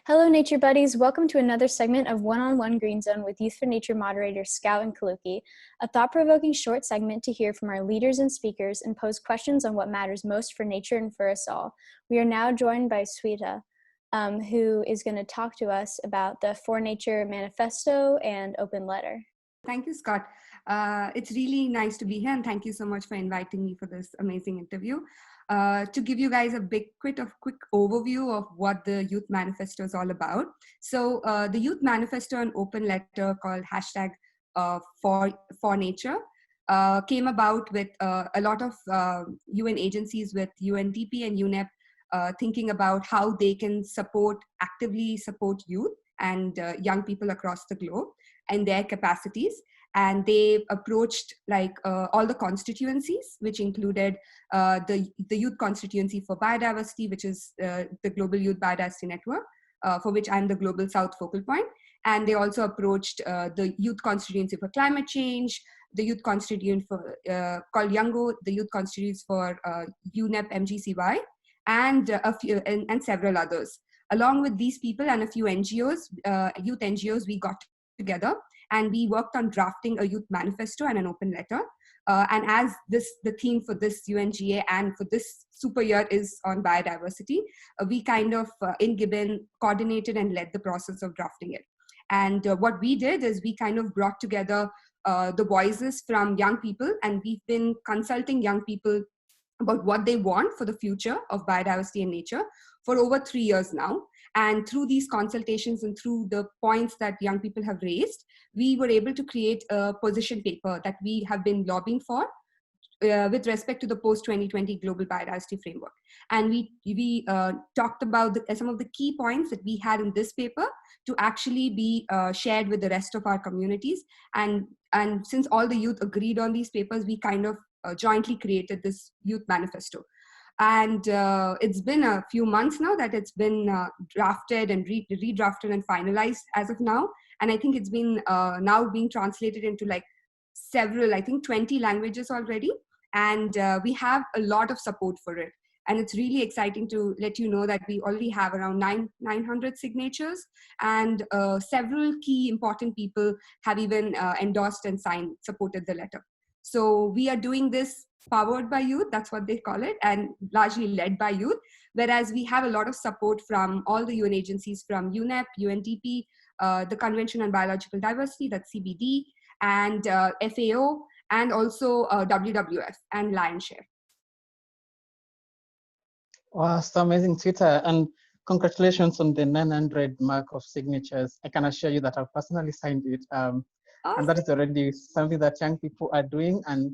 Hello, Nature Buddies. Welcome to another segment of One-on-One Green Zone with Youth for Nature moderator Scout and Kaluki, a thought-provoking short segment to hear from our leaders and speakers and pose questions on what matters most for nature and for us all. We are now joined by Swetha, who is going to talk to us about the For Nature Manifesto and Open Letter. Thank you, Scott. It's really nice to be here, and thank you so much for inviting me for this amazing interview. To give you guys a quick overview of what the Youth Manifesto is all about. So the Youth Manifesto and Open Letter called #For Nature came about with a lot of UN agencies with UNDP and UNEP thinking about how they can actively support youth and young people across the globe and their capacities. And they approached all the constituencies, which included the Youth Constituency for Biodiversity, which is the Global Youth Biodiversity Network, for which I'm the Global South focal point. And they also approached the Youth Constituency for Climate Change, the Youth Constituency for called Youngo, the Youth Constituency for UNEP MGCY, and several others. Along with these people and a few NGOs, youth NGOs, we got together and we worked on drafting a youth manifesto and an open letter. And as the theme for this UNGA and for this super year is on biodiversity, we kind of in GYBN coordinated and led the process of drafting it. And what we did is we kind of brought together the voices from young people, and we've been consulting young people about what they want for the future of biodiversity and nature for over 3 years now. And through these consultations and through the points that young people have raised, we were able to create a position paper that we have been lobbying for with respect to the post-2020 Global Biodiversity Framework. And we talked about some of the key points that we had in this paper to actually be shared with the rest of our communities. And since all the youth agreed on these papers, we kind of jointly created this youth manifesto. And it's been a few months now that it's been drafted and redrafted and finalized as of now. And I think it's been now being translated into several, I think 20 languages already. And we have a lot of support for it. And it's really exciting to let you know that we already have around 900 signatures, and several key important people have even endorsed and supported the letter. So we are doing this powered by youth, that's what they call it, and largely led by youth, whereas we have a lot of support from all the UN agencies, from UNEP, UNDP, the Convention on Biological Diversity, that's CBD, and FAO, and also WWF and Lionshare. Wow, that's amazing, Twitter, and congratulations on the 900 mark of signatures. I can assure you that I've personally signed it. Awesome. And that is already something that young people are doing. And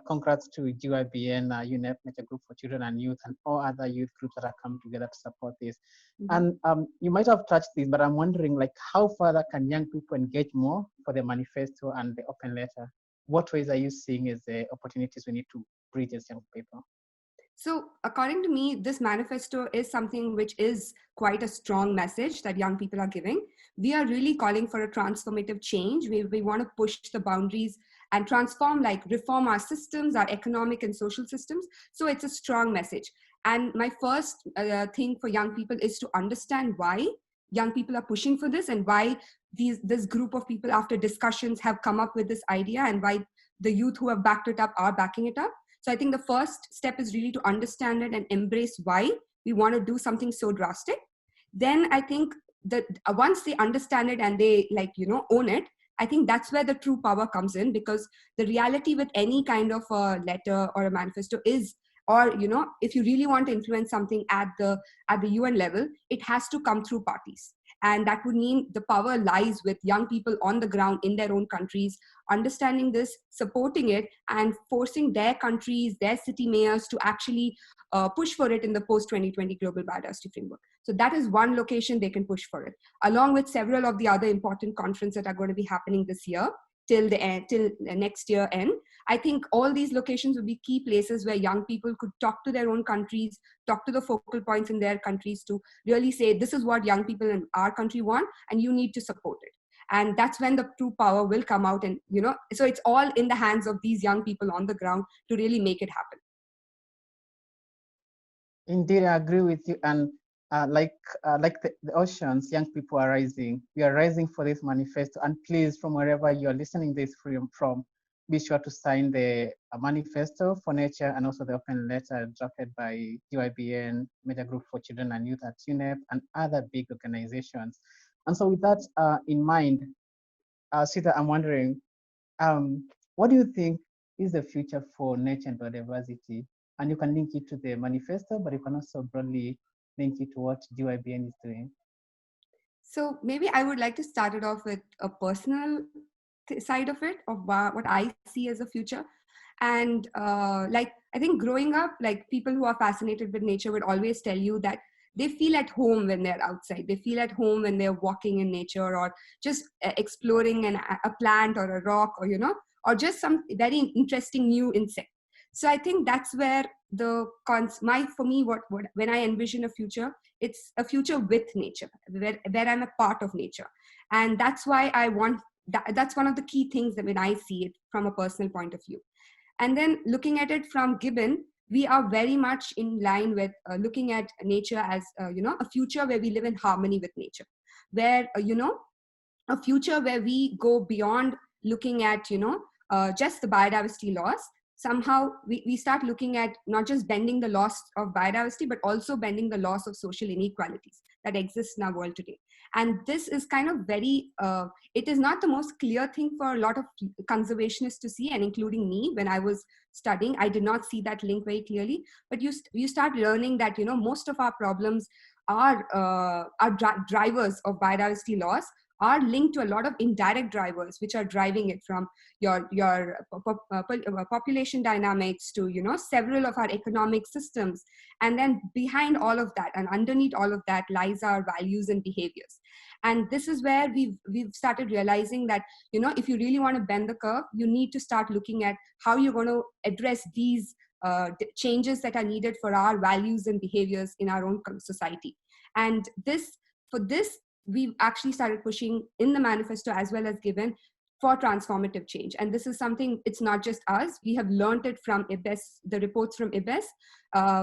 congrats to GYBN, UNEP, Nature Group for Children and Youth, and all other youth groups that have come together to support this. Mm-hmm. And you might have touched this, but I'm wondering, how further can young people engage more for the manifesto and the open letter? What ways are you seeing as the opportunities we need to reach as young people? So according to me, this manifesto is something which is quite a strong message that young people are giving. We are really calling for a transformative change. We want to push the boundaries and reform our systems, our economic and social systems. So it's a strong message. And my first thing for young people is to understand why young people are pushing for this, and why this group of people, after discussions, have come up with this idea, and why the youth who have backed it up are backing it up. So I think the first step is really to understand it and embrace why we want to do something so drastic. Then I think that once they understand it and they own it, I think that's where the true power comes in, because the reality with any kind of a letter or a manifesto is, or if you really want to influence something at the UN level, it has to come through parties. And that would mean the power lies with young people on the ground in their own countries, understanding this, supporting it, and forcing their countries, their city mayors to actually push for it in the post-2020 Global Biodiversity Framework. So that is one location they can push for it, along with several of the other important conferences that are going to be happening this year till next year end. I think all these locations would be key places where young people could talk to their own countries, talk to the focal points in their countries to really say, this is what young people in our country want, and you need to support it. And that's when the true power will come out. And, so it's all in the hands of these young people on the ground to really make it happen. Indeed, I agree with you. And the oceans, young people are rising. We are rising for this manifesto. And please, from wherever you are listening this from, be sure to sign the manifesto for nature and also the open letter drafted by GYBN, Media Group for Children and Youth at UNEP, and other big organizations. And so with that in mind, Swetha, I'm wondering, what do you think is the future for nature and biodiversity? And you can link it to the manifesto, but you can also broadly link it to what GYBN is doing. So maybe I would like to start it off with a personal side of it, of what I see as a future. And like, I think growing up, like people who are fascinated with nature would always tell you that they feel at home when they're outside. They feel at home when they're walking in nature or just exploring a plant or a rock, or, or just some very interesting new insect. So I think that's where for me, when I envision a future, it's a future with nature, where I'm a part of nature. And that's why I want, that's one of the key things that when I see it from a personal point of view. And then looking at it from GYBN, we are very much in line with looking at nature as, a future where we live in harmony with nature, where, a future where we go beyond looking at, just the biodiversity loss. Somehow we start looking at not just bending the loss of biodiversity, but also bending the loss of social inequalities that exist in our world today. And this is kind of very, it is not the most clear thing for a lot of conservationists to see, and including me when I was studying, I did not see that link very clearly. But you start learning that, most of our problems are drivers of biodiversity loss are linked to a lot of indirect drivers, which are driving it, from your population dynamics to, several of our economic systems. And then behind all of that and underneath all of that lies our values and behaviors. And this is where we've started realizing that, if you really want to bend the curve, you need to start looking at how you're going to address these changes that are needed for our values and behaviors in our own society. And for this, we've actually started pushing in the manifesto as well as GYBN for transformative change. And this is something, it's not just us. We have learned it from IBES, the reports from IBES,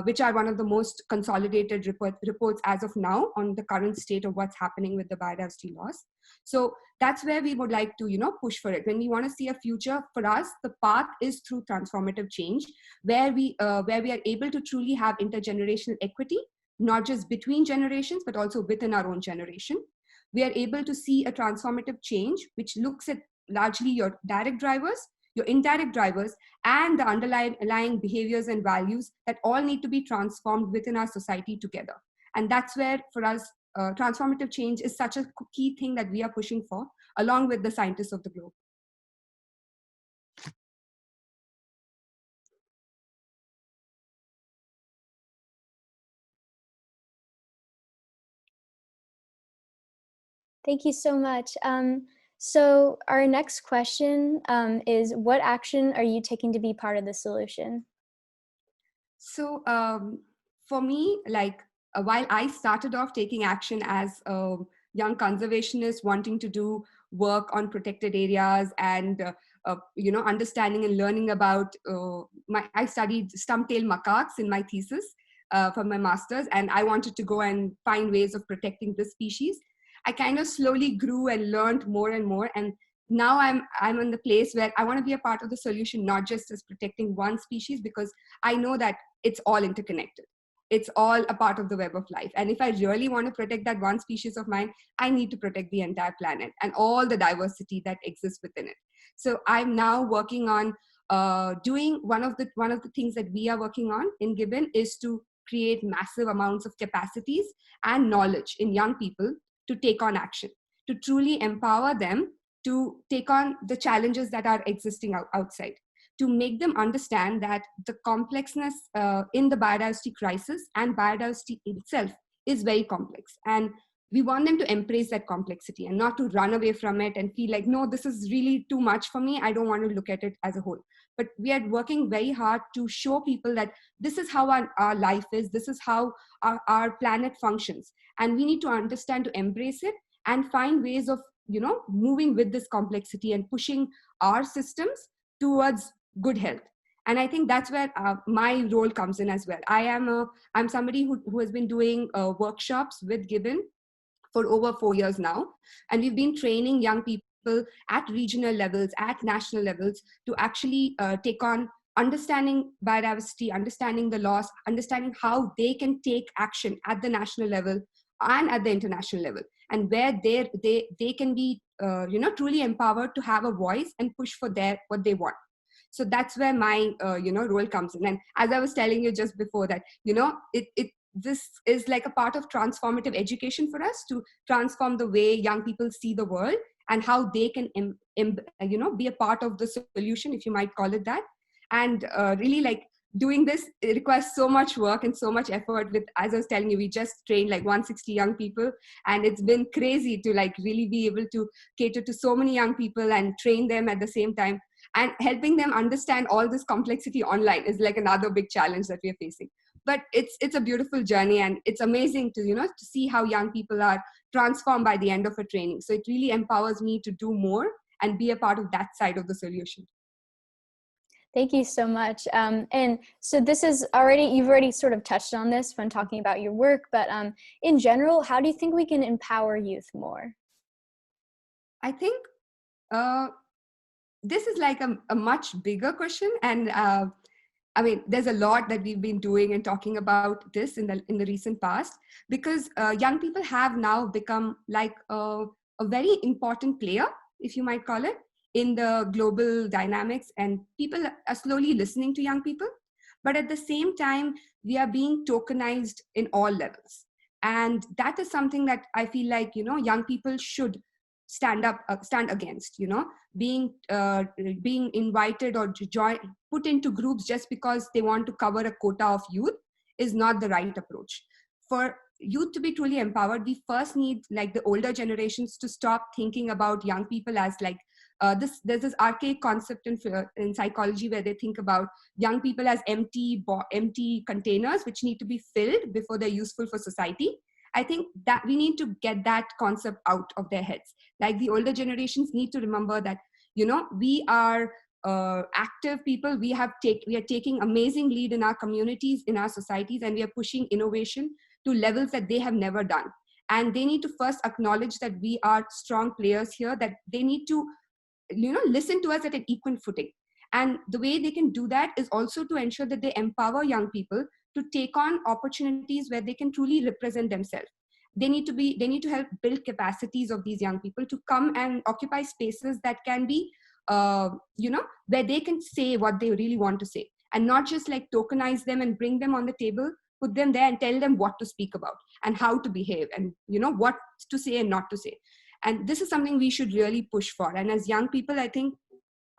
which are one of the most consolidated reports as of now on the current state of what's happening with the biodiversity loss. So that's where we would like to, push for it. When we want to see a future, for us, the path is through transformative change, where we are able to truly have intergenerational equity, not just between generations, but also within our own generation. We are able to see a transformative change, which looks at largely your direct drivers, your indirect drivers, and the underlying behaviors and values that all need to be transformed within our society together. And that's where, for us, transformative change is such a key thing that we are pushing for, along with the scientists of the globe. Thank you so much. So our next question is, what action are you taking to be part of the solution? So for me, like while I started off taking action as a young conservationist wanting to do work on protected areas and understanding and learning about I studied stump-tailed macaques in my thesis for my master's, and I wanted to go and find ways of protecting this species. I kind of slowly grew and learned more and more, and now I'm in the place where I want to be a part of the solution, not just as protecting one species, because I know that it's all interconnected. It's all a part of the web of life. And if I really want to protect that one species of mine, I need to protect the entire planet and all the diversity that exists within it. So I'm now working on doing one of the things that we are working on in GYBN is to create massive amounts of capacities and knowledge in young people to take on action, to truly empower them to take on the challenges that are existing outside, to make them understand that the complexness in the biodiversity crisis and biodiversity itself is very complex. And we want them to embrace that complexity and not to run away from it and feel like, no, this is really too much for me. I don't want to look at it as a whole. But we are working very hard to show people that this is how our life is. This is how our planet functions. And we need to understand to embrace it and find ways of, moving with this complexity and pushing our systems towards good health. And I think that's where my role comes in as well. I'm somebody who has been doing workshops with GYBN for over 4 years now. And we've been training young people at regional levels, at national levels, to actually take on understanding biodiversity, understanding the laws, understanding how they can take action at the national level and at the international level, and where they can be truly empowered to have a voice and push for what they want. So that's where my role comes in. And as I was telling you just before that, this is like a part of transformative education for us, to transform the way young people see the world and how they can be a part of the solution, if you might call it that. And really, like, doing this, it requires so much work and so much effort. With, as I was telling you, we just trained like 160 young people, and it's been crazy to like really be able to cater to so many young people and train them at the same time. And helping them understand all this complexity online is like another big challenge that we are facing. But it's a beautiful journey, and it's amazing to to see how young people are transformed by the end of a training. So it really empowers me to do more and be a part of that side of the solution. Thank you so much. And so this is you've already sort of touched on this when talking about your work, but in general, how do you think we can empower youth more? I think this is like a much bigger question. And I mean, there's a lot that we've been doing and talking about this in the recent past, because young people have now become like a very important player, if you might call it, in the global dynamics, and people are slowly listening to young people. But at the same time, we are being tokenized in all levels. And that is something that I feel like, young people should stand against, being invited or to put into groups just because they want to cover a quota of youth is not the right approach. For youth to be truly empowered, we first need like the older generations to stop thinking about young people as like there's this archaic concept in psychology where they think about young people as empty containers which need to be filled before they're useful for society. I think that we need to get that concept out of their heads. Like, the older generations need to remember that, we are active people. We are taking amazing lead in our communities, in our societies, and we are pushing innovation to levels that they have never done. And they need to first acknowledge that we are strong players here, that they need to, listen to us at an equal footing. And the way they can do that is also to ensure that they empower young people to take on opportunities where they can truly represent themselves. They need to help build capacities of these young people to come and occupy spaces that can be, where they can say what they really want to say, and not just like tokenize them and bring them on the table, put them there and tell them what to speak about and how to behave and, what to say and not to say. And this is something we should really push for. And as young people, I think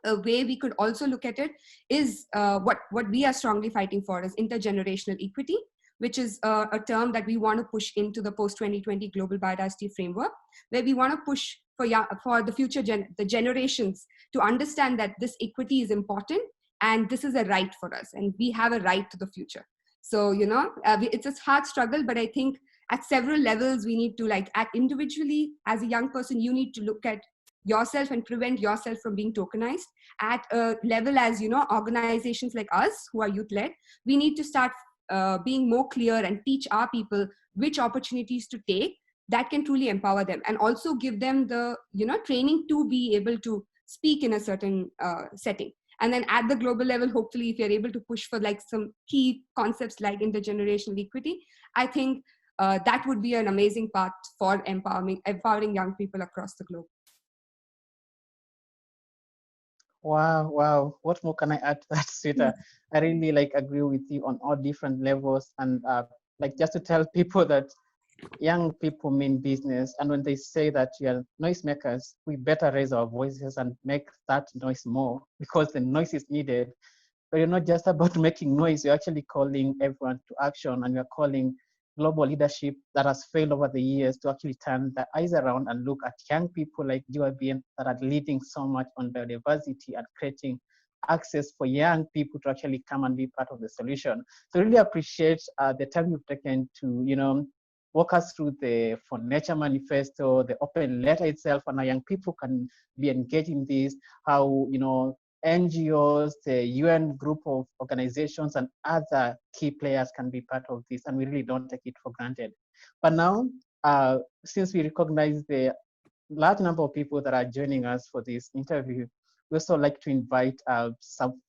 a way we could also look at it is what we are strongly fighting for is intergenerational equity, which is a term that we want to push into the post-2020 global biodiversity framework, where we want to push for the future the generations to understand that this equity is important and this is a right for us and we have a right to the future. So, it's a hard struggle, but I think at several levels we need to, like, at individually as a young person, you need to look at yourself and prevent yourself from being tokenized. At a level as, organizations like us who are youth led, we need to start being more clear and teach our people which opportunities to take that can truly empower them, and also give them the, training to be able to speak in a certain setting. And then at the global level, hopefully, if you're able to push for like some key concepts like intergenerational equity, I think that would be an amazing path for empowering young people across the globe. Wow. What more can I add to that, Swetha? I really agree with you on all different levels, and just to tell people that young people mean business, and when they say that you are noisemakers, we better raise our voices and make that noise more, because the noise is needed. But you're not just about making noise, you're actually calling everyone to action, and you're calling global leadership that has failed over the years to actually turn their eyes around and look at young people like GYBN that are leading so much on biodiversity and creating access for young people to actually come and be part of the solution. So really appreciate the time you've taken to, walk us through the For Nature Manifesto, the open letter itself, and how young people can be engaged in this, how, NGOs, the UN group of organizations, and other key players can be part of this, and we really don't take it for granted. But now, since we recognize the large number of people that are joining us for this interview, we also like to invite some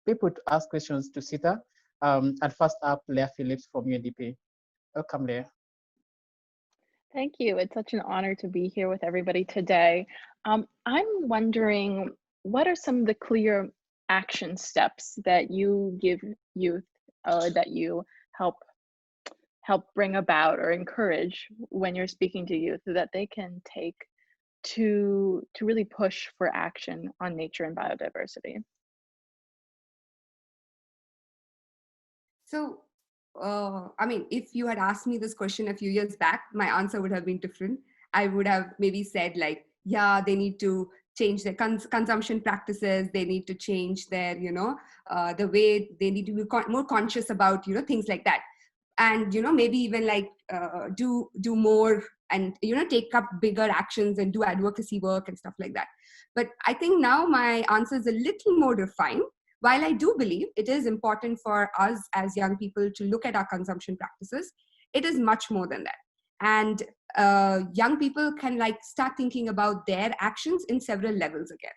people to ask questions to Swetha. And first up, Leah Phillips from UNDP. Welcome, Leah. Thank you. It's such an honor to be here with everybody today. I'm wondering, what are some of the clear action steps that you give youth, or that you help bring about or encourage when you're speaking to youth, that they can take to really push for action on nature and biodiversity? So, I mean, if you had asked me this question a few years back, my answer would have been different. I would have maybe said like, yeah, they need to change their consumption practices. They need to change their, the way they need to be more conscious about, things like that. And, maybe even like do more and, take up bigger actions and do advocacy work and stuff like that. But I think now my answer is a little more refined. While I do believe it is important for us as young people to look at our consumption practices, it is much more than that. And young people can like start thinking about their actions in several levels again.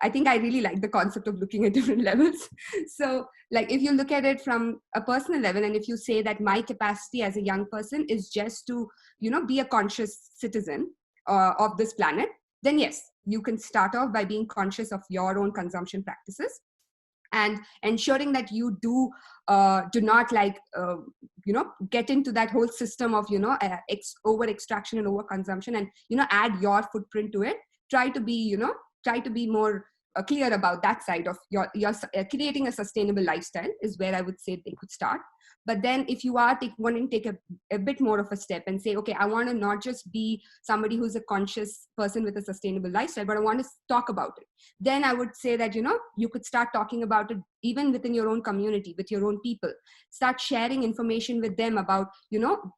I think I really like the concept of looking at different levels. So like if you look at it from a personal level, and if you say that my capacity as a young person is just to, be a conscious citizen of this planet, then yes, you can start off by being conscious of your own consumption practices and ensuring that you do not like, get into that whole system of, over extraction and over consumption and, add your footprint to it. Try to be more clear about that side of your creating a sustainable lifestyle is where I would say they could start. But then if you are wanting to take a bit more of a step and say, okay, I want to not just be somebody who's a conscious person with a sustainable lifestyle, but I want to talk about it, then I would say that, you could start talking about it even within your own community, with your own people. Start sharing information with them about,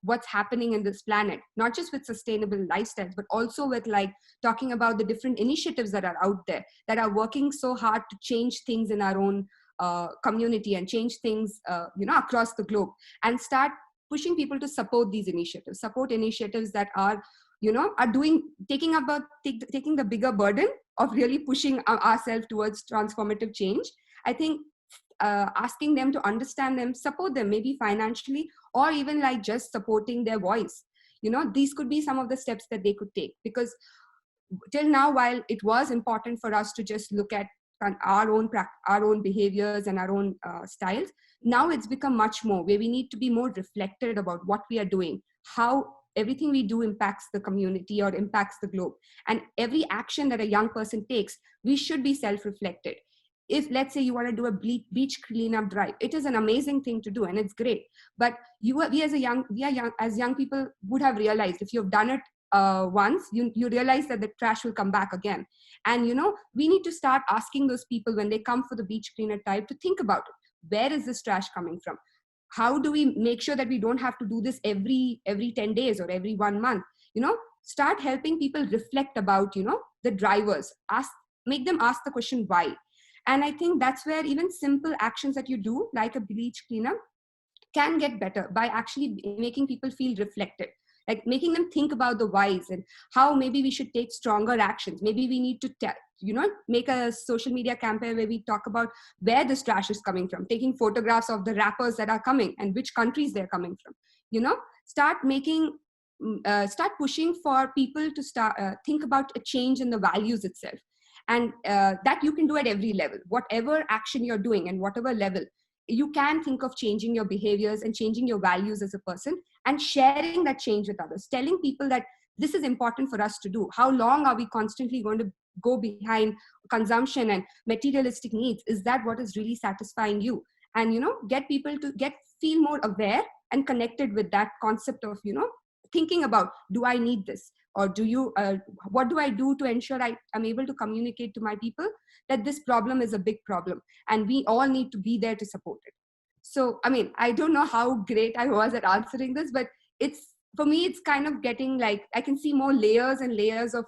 what's happening in this planet, not just with sustainable lifestyles, but also with like talking about the different initiatives that are out there that are working so hard to change things in our own community and change things, across the globe, and start pushing people to support these initiatives, that are, taking the bigger burden of really pushing ourselves towards transformative change. I think asking them to understand them, support them, maybe financially, or even like just supporting their voice. These could be some of the steps that they could take, because till now, while it was important for us to just look at our own behaviors and our own styles, now it's become much more where we need to be more reflected about what we are doing, how everything we do impacts the community or impacts the globe. And every action that a young person takes, we should be self-reflected. If let's say you want to do a beach cleanup drive, it is an amazing thing to do and it's great. But we as young people would have realized, if you've done it once, you realize that the trash will come back again. And we need to start asking those people when they come for the beach cleaner type to think about it. Where is this trash coming from? How do we make sure that we don't have to do this every 10 days or every 1 month? Start helping people reflect about the drivers. Make them ask the question why. And I think that's where even simple actions that you do, like a beach cleanup, can get better by actually making people feel reflected. Like making them think about the whys and how maybe we should take stronger actions. Maybe we need to make a social media campaign where we talk about where this trash is coming from, taking photographs of the wrappers that are coming and which countries they're coming from. Start pushing for people to start think about a change in the values itself. And that you can do at every level. Whatever action you're doing and whatever level, you can think of changing your behaviors and changing your values as a person and sharing that change with others, telling people that this is important for us to do. How long are we constantly going to go behind consumption and materialistic needs? Is that what is really satisfying you? And, get people to feel more aware and connected with that concept of, thinking about, do I need this? Or what do I do to ensure I'm able to communicate to my people that this problem is a big problem and we all need to be there to support it. So, I don't know how great I was at answering this, but for me, it's kind of getting like, I can see more layers and layers of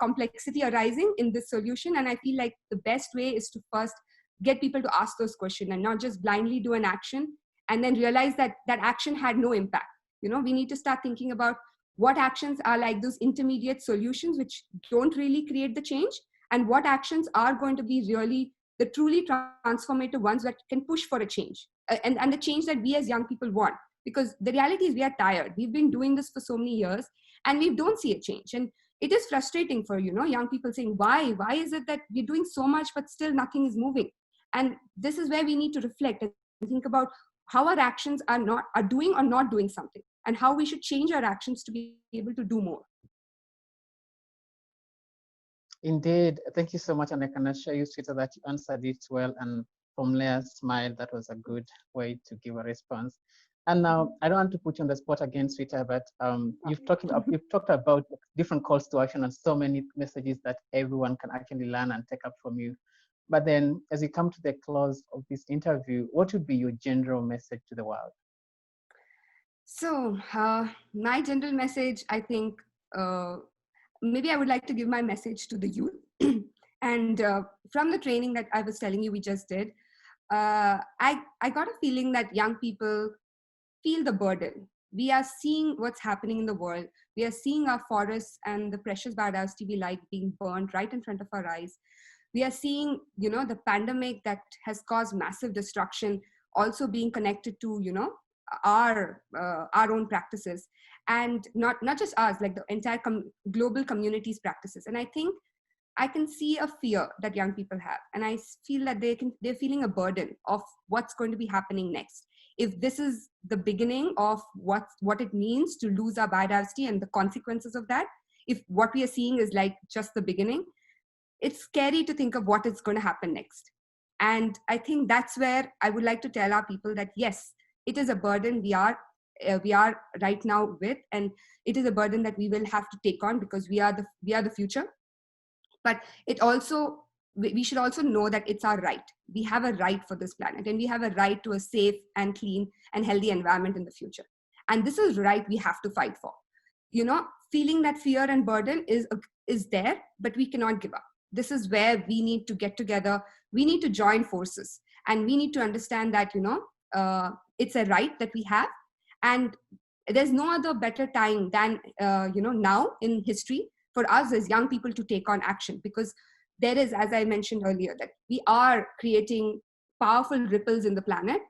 complexity arising in this solution. And I feel like the best way is to first get people to ask those questions and not just blindly do an action and then realize that that action had no impact. We need to start thinking about what actions are like those intermediate solutions which don't really create the change, and what actions are going to be really the truly transformative ones that can push for a change, and the change that we as young people want. Because the reality is we are tired. We've been doing this for so many years and we don't see a change. And it is frustrating for, young people saying, why is it that we're doing so much, but still nothing is moving? And this is where we need to reflect and think about how our actions are doing or not doing something, and how we should change our actions to be able to do more. Indeed, thank you so much. And I can assure you, Swetha, that you answered it well. And from Leah's smile, that was a good way to give a response. And now, I don't want to put you on the spot again, Swetha, but you've talked about different calls to action and so many messages that everyone can actually learn and take up from you. But then, as we come to the close of this interview, what would be your general message to the world? So, my general message, I think, maybe I would like to give my message to the youth. And from the training that I was telling you we just did, I got a feeling that young people feel the burden. We are seeing what's happening in the world. We are seeing our forests and the precious biodiversity we like being burned right in front of our eyes. We are seeing, the pandemic that has caused massive destruction also being connected to, our own practices, and not just ours, like the entire global community's practices. And I think I can see a fear that young people have, and I feel that they're feeling a burden of what's going to be happening next. If this is the beginning of what it means to lose our biodiversity and the consequences of that, if what we are seeing is like just the beginning, it's scary to think of what is going to happen next. And I think that's where I would like to tell our people that yes, it is a burden we are right now with, and it is a burden that we will have to take on because we are the future. But we should also know that it's our right. We have a right for this planet, and we have a right to a safe and clean and healthy environment in the future. And this is right we have to fight for. Feeling that fear and burden is there, but we cannot give up. This is where we need to get together. We need to join forces, and we need to understand that, it's a right that we have. And there's no other better time than, now in history for us as young people to take on action, because there is, as I mentioned earlier, that we are creating powerful ripples in the planet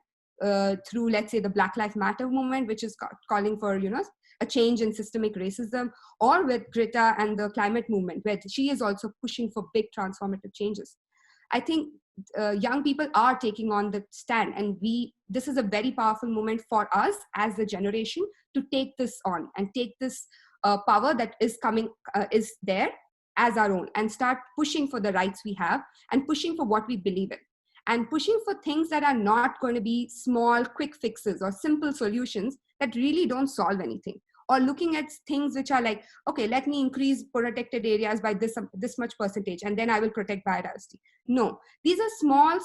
through, let's say, the Black Lives Matter movement, which is calling for, a change in systemic racism, or with Greta and the climate movement, where she is also pushing for big transformative changes. I think young people are taking on the stand, and this is a very powerful moment for us as a generation to take this on and take this power that is coming, is there as our own, and start pushing for the rights we have, and pushing for what we believe in, and pushing for things that are not going to be small, quick fixes or simple solutions that really don't solve anything. Or looking at things which are like, okay, let me increase protected areas by this much percentage, and then I will protect biodiversity. No, these are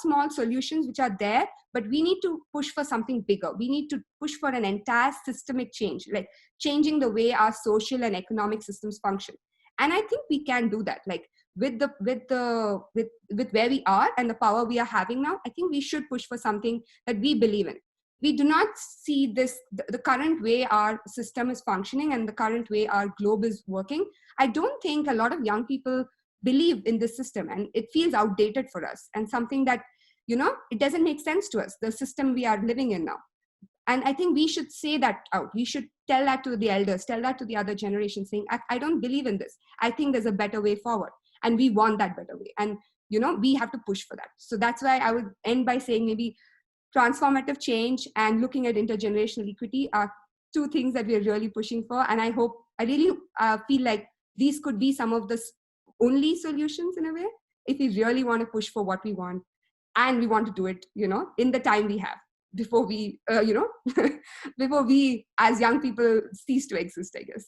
small solutions which are there, but we need to push for something bigger. We need to push for an entire systemic change, like changing the way our social and economic systems function. And I think we can do that. Like with where we are and the power we are having now, I think we should push for something that we believe in. We do not see this, the current way our system is functioning and the current way our globe is working. I don't think a lot of young people believe in this system, and it feels outdated for us, and something that, it doesn't make sense to us, the system we are living in now. And I think we should say that out. We should tell that to the elders, tell that to the other generation, saying, I don't believe in this. I think there's a better way forward, and we want that better way. And, we have to push for that. So that's why I would end by saying maybe transformative change and looking at intergenerational equity are two things that we're really pushing for. And I really feel like these could be some of the only solutions in a way, if we really want to push for what we want, and we want to do it, in the time we have, before we, before we as young people cease to exist, I guess.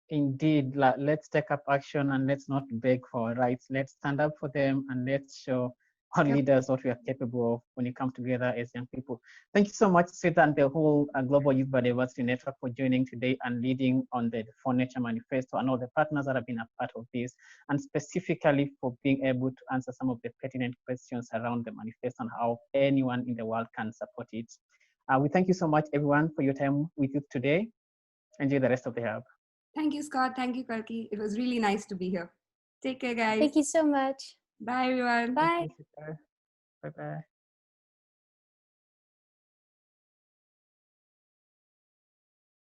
Indeed, let's take up action, and let's not beg for rights. Let's stand up for them, and let's show our leaders, what we are capable of when you come together as young people. Thank you so much, Swetha, and the whole Global Youth Biodiversity Network for joining today and leading on the For Nature Manifesto and all the partners that have been a part of this, and specifically for being able to answer some of the pertinent questions around the manifesto and how anyone in the world can support it. We thank you so much, everyone, for your time with you today. Enjoy the rest of the hub. Thank you, Scott. Thank you, Kalki. It was really nice to be here. Take care, guys. Thank you so much. Bye, everyone. Bye. Bye-bye.